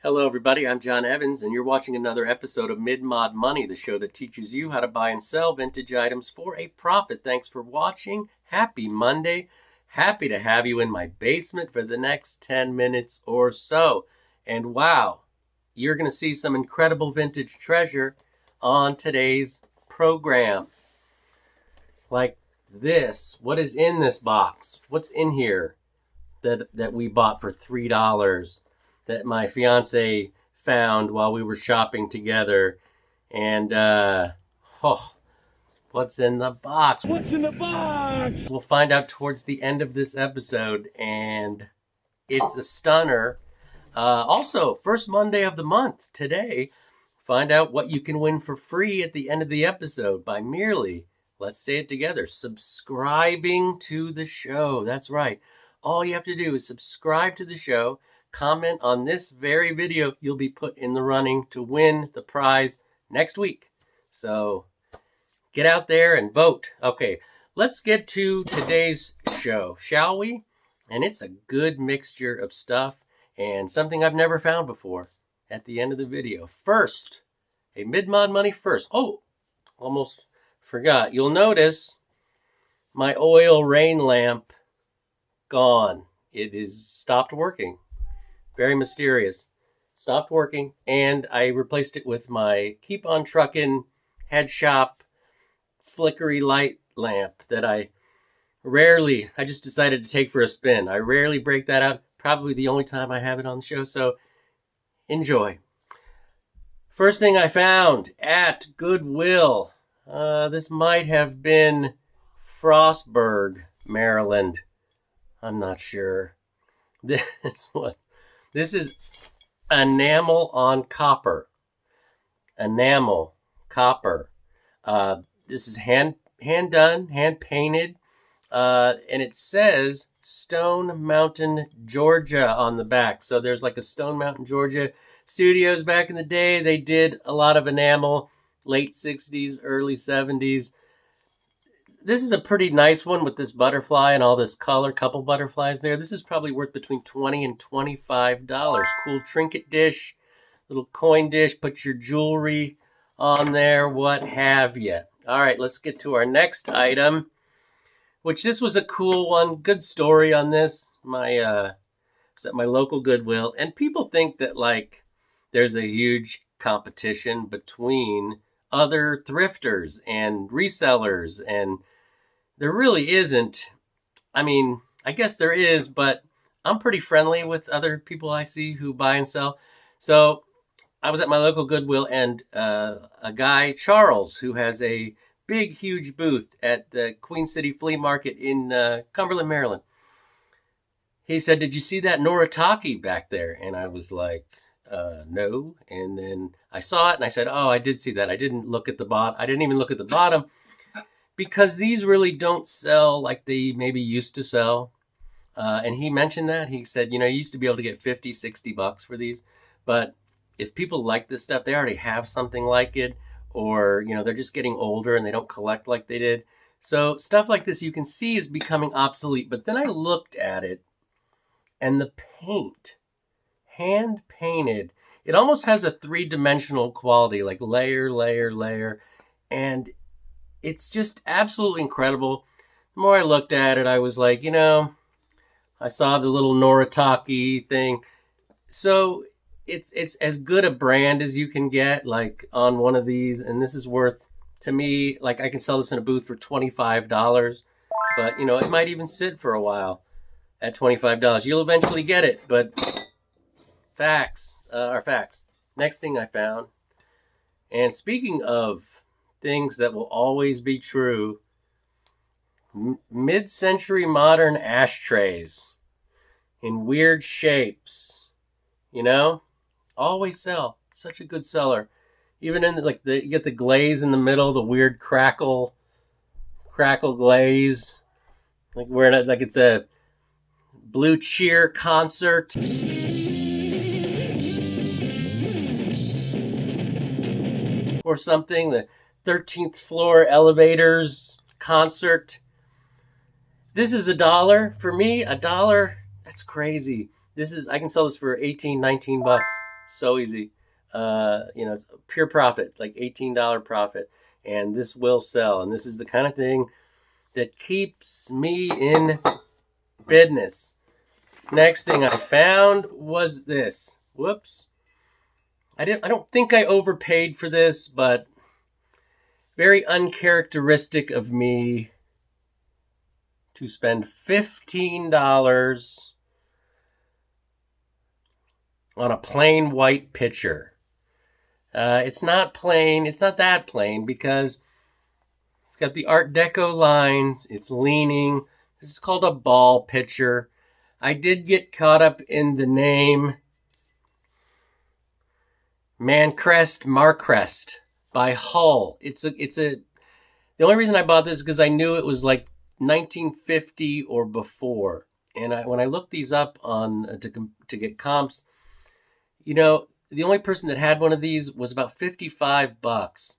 Hello everybody, I'm John Evans and you're watching another episode of Mid-Mod Money, the show that teaches you how to buy and sell vintage items for a profit. Thanks for watching. Happy Monday. Happy to have you in my basement for the next 10 minutes or so. And wow, you're going to see some incredible vintage treasure on today's program. Like this. What is in this box? What's in here that we bought for $3? That my fiance found while we were shopping together. And, what's in the box? What's in the box? We'll find out towards the end of this episode, and it's a stunner. Also, first Monday of the month, today, find out what you can win for free at the end of the episode by merely, let's say it together, subscribing to the show. That's right. All you have to do is subscribe to the show. Comment on this very video, you'll be put in the running to win the prize next week. So get out there and vote. Okay, let's get to today's show, shall we? And it's a good mixture of stuff and something I've never found before at the end of the video. First, a mid-mod money first. Oh, almost forgot. You'll notice my oil rain lamp gone. It is stopped working. Very mysterious. Stopped working, and I replaced it with my Keep on Truckin' head shop flickery light lamp that I just decided to take for a spin. I rarely break that out. Probably the only time I have it on the show, so enjoy. First thing I found at Goodwill. This might have been Frostburg, Maryland. I'm not sure. This is enamel on copper. Enamel, copper. This is hand done, hand painted. And it says Stone Mountain, Georgia on the back. So there's like a Stone Mountain, Georgia studios back in the day. They did a lot of enamel, late 60s, early 70s. This is a pretty nice one with this butterfly and all this color, couple butterflies there. This is probably worth between $20 and $25. Cool trinket dish, little coin dish, put your jewelry on there, what have you. All right, let's get to our next item, which this was a cool one. Good story on this. It's at my local Goodwill, and people think that like there's a huge competition between other thrifters and resellers, and there really isn't. I mean, I guess there is, but I'm pretty friendly with other people I see who buy and sell. So I was at my local Goodwill, and a guy, Charles, who has a big, huge booth at the Queen City Flea Market in Cumberland, Maryland. He said, "Did you see that Noritake back there?" And I was like, no. And then I saw it and I said, oh, I did see that. I didn't look at the bottom. I didn't even look at the bottom because these really don't sell like they maybe used to sell. And he mentioned that. He said, you used to be able to get $50, $60 for these. But if people like this stuff, they already have something like it, or, they're just getting older and they don't collect like they did. So stuff like this you can see is becoming obsolete. But then I looked at it and the paint, hand painted, it almost has a three-dimensional quality, like layer, layer, layer. And it's just absolutely incredible. The more I looked at it, I was like, I saw the little Noritake thing. So it's as good a brand as you can get, like on one of these. And this is worth, to me, like I can sell this in a booth for $25. But, it might even sit for a while at $25. You'll eventually get it, but facts are facts. Next thing I found, and speaking of things that will always be true, mid-century modern ashtrays in weird shapes, always sell. Such a good seller. Even in you get the glaze in the middle, the weird crackle glaze, like where like it's a Blue Cheer concert. Or something, the 13th floor elevators concert. This is $1. For me, $1, that's crazy. I can sell this for 18, 19 bucks. So easy. It's pure profit, like $18 profit. And this will sell. And this is the kind of thing that keeps me in business. Next thing I found was this. Whoops. I don't think I overpaid for this, but very uncharacteristic of me to spend $15 on a plain white pitcher. It's not plain. It's not that plain because it's got the Art Deco lines. It's leaning. This is called a ball pitcher. I did get caught up in the name Marcrest by Hull. The only reason I bought this is because I knew it was like 1950 or before. And when I looked these up on to get comps, the only person that had one of these was about $55.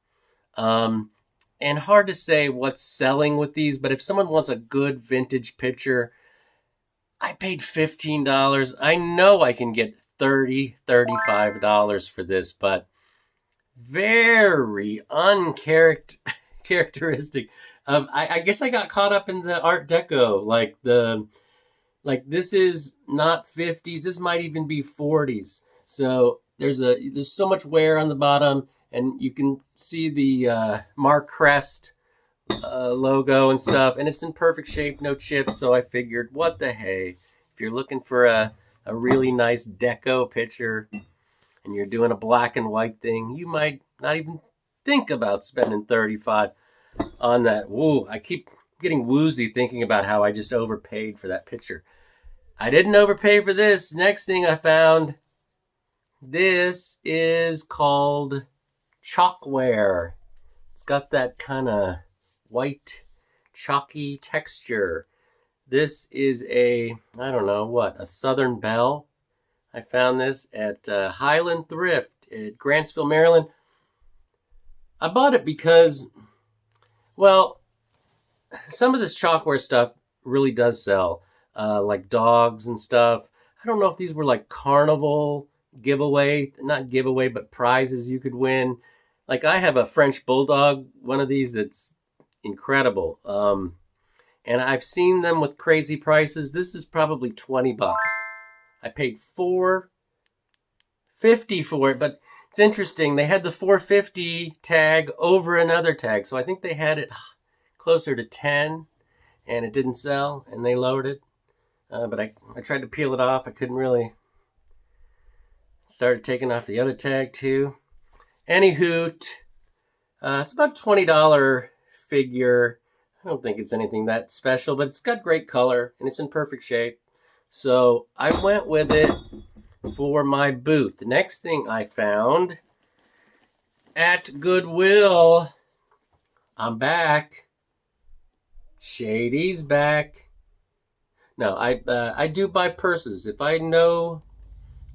And hard to say what's selling with these, but if someone wants a good vintage pitcher, I paid $15. I know I can get $30, $35 for this, but very uncharacteristic of, I guess I got caught up in the Art Deco, like this is not 50s, this might even be 40s. So there's so much wear on the bottom, and you can see the Marcrest logo and stuff, and it's in perfect shape, no chips. So I figured, what the hey, if you're looking for a really nice deco picture and you're doing a black and white thing, you might not even think about spending $35 on that. Woo, I keep getting woozy thinking about how I just overpaid for that picture. I didn't overpay for this. Next thing I found, this is called Chalkware. It's got that kind of white chalky texture. This is a Southern Belle. I found this at Highland Thrift at Grantsville, Maryland. I bought it because, well, some of this Chalkware stuff really does sell, like dogs and stuff. I don't know if these were like carnival not giveaway, but prizes you could win. Like I have a French Bulldog, one of these that's incredible. And I've seen them with crazy prices. This is probably $20. I paid $4.50 for it, but it's interesting. They had the $4.50 tag over another tag, so I think they had it closer to $10, and it didn't sell, and they lowered it. But I tried to peel it off. I couldn't really. Started taking off the other tag too. Anywho, it's about $20 figure. I don't think it's anything that special, but it's got great color and it's in perfect shape. So I went with it for my booth. The next thing I found at Goodwill, I'm back. Shady's back. No, I do buy purses. If I know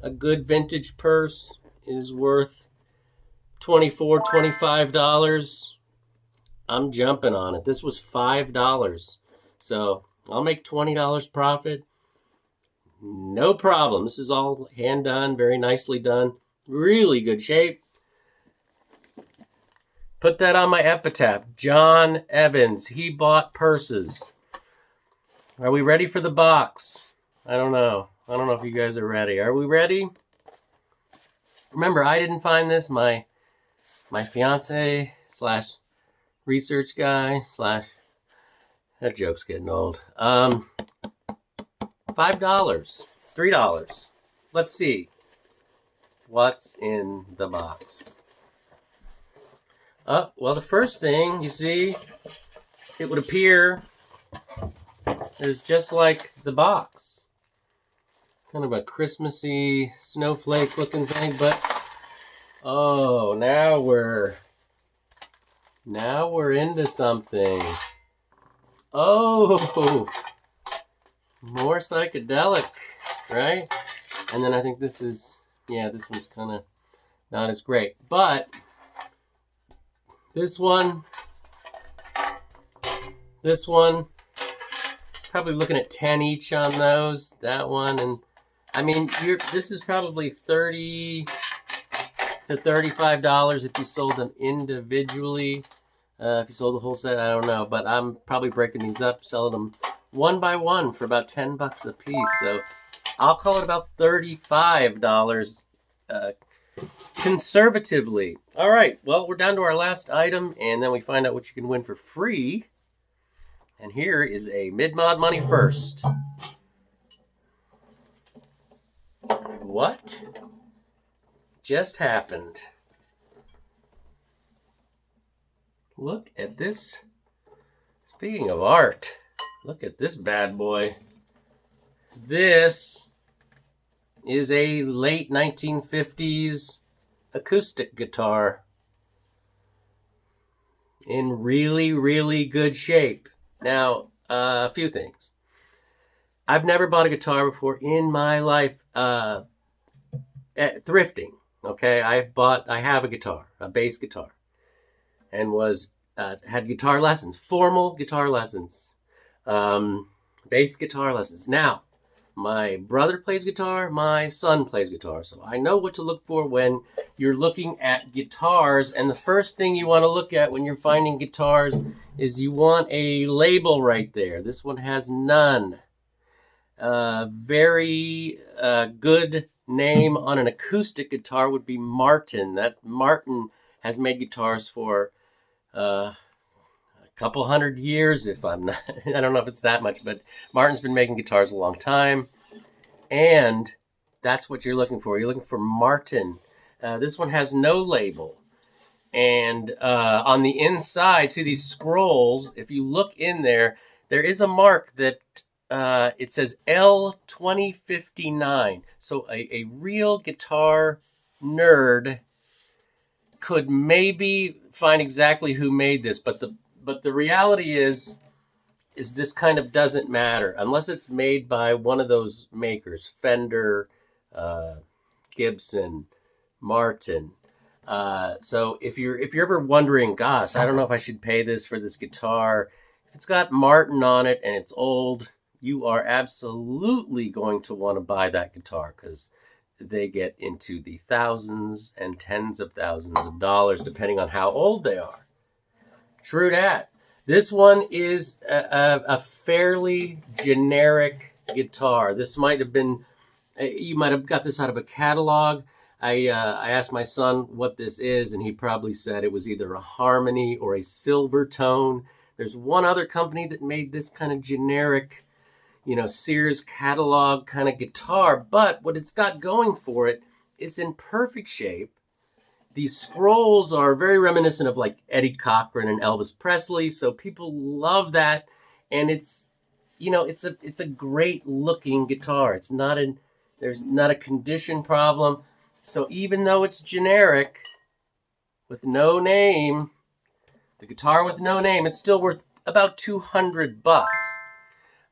a good vintage purse is worth $24, $25, I'm jumping on it. This was $5. So I'll make $20 profit. No problem. This is all hand done, very nicely done. Really good shape. Put that on my epitaph. John Evans, he bought purses. Are we ready for the box? I don't know. I don't know if you guys are ready. Are we ready? Remember, I didn't find this. My fiance / research guy / that joke's getting old. $5, $3. Let's see what's in the box. Well, the first thing you see, it would appear, is just like the box. Kind of a Christmassy snowflake looking thing, but oh, now we're into something. Oh, more psychedelic, right? And then I think this one's kind of not as great, but this one, probably looking at 10 each on those. That one, and I mean, this is probably 30 to $35 if you sold them individually. If you sold the whole set, I don't know. But I'm probably breaking these up, selling them one by one for about $10 a piece. So I'll call it about $35 conservatively. All right, well, we're down to our last item, and then we find out what you can win for free. And here is a mid-mod money first. What just happened? Look at this. Speaking of art, look at this bad boy. This is a late 1950s acoustic guitar in really, really good shape. Now, a few things. I've never bought a guitar before in my life. Thrifting, okay? I have a guitar, a bass guitar, and had guitar lessons, formal guitar lessons, bass guitar lessons. Now, my brother plays guitar, my son plays guitar, so I know what to look for when you're looking at guitars. And the first thing you want to look at when you're finding guitars is you want a label right there. This one has none. Very good name on an acoustic guitar would be Martin. That Martin has made guitars for a couple 100 years, if I'm not, I don't know if it's that much, but Martin's been making guitars a long time, and that's what you're looking for. You're looking for Martin. This one has no label, and on the inside, see these scrolls, if you look in there, there is a mark that it says L2059. So a real guitar nerd could maybe find exactly who made this, but the reality is this kind of doesn't matter unless it's made by one of those makers, Fender, Gibson, Martin. So if you're ever wondering, gosh, I don't know if I should pay this for this guitar, if it's got Martin on it and it's old, you are absolutely going to want to buy that guitar because they get into the thousands and tens of thousands of dollars depending on how old they are. True that. This one is a fairly generic guitar. This might have been, you might have got this out of a catalog. I asked my son what this is, and he probably said it was either a Harmony or a Silvertone. There's one other company that made this kind of generic, Sears catalog kind of guitar, but what it's got going for it is in perfect shape. These scrolls are very reminiscent of like Eddie Cochran and Elvis Presley, so people love that, and it's a great looking guitar. There's not a condition problem. So even though it's generic with no name, the guitar with no name, it's still worth about $200.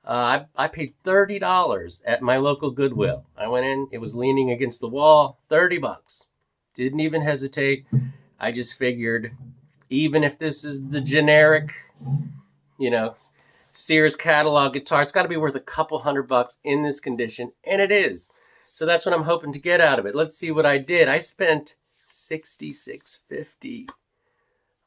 I paid $30 at my local Goodwill. I went in, it was leaning against the wall, $30. Didn't even hesitate. I just figured, even if this is the generic, Sears catalog guitar, it's got to be worth a couple $100 in this condition, and it is. So that's what I'm hoping to get out of it. Let's see what I did. I spent $66.50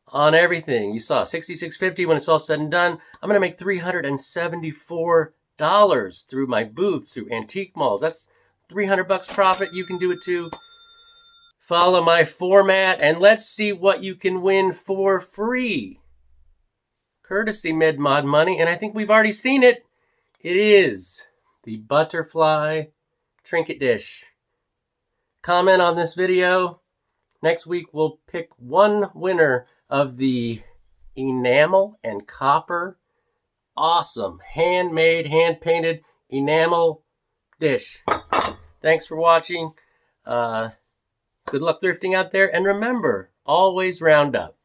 on everything. You saw $66.50 when it's all said and done. I'm going to make $374 through my booths, through antique malls. That's $300 profit. You can do it too. Follow my format, and let's see what you can win for free. Courtesy Mid-Mod Money, and I think we've already seen it. It is the Butterfly Trinket Dish. Comment on this video. Next week, we'll pick one winner of the Enamel and Copper awesome handmade, hand-painted enamel dish. Thanks for watching. Good luck thrifting out there. And remember, always round up.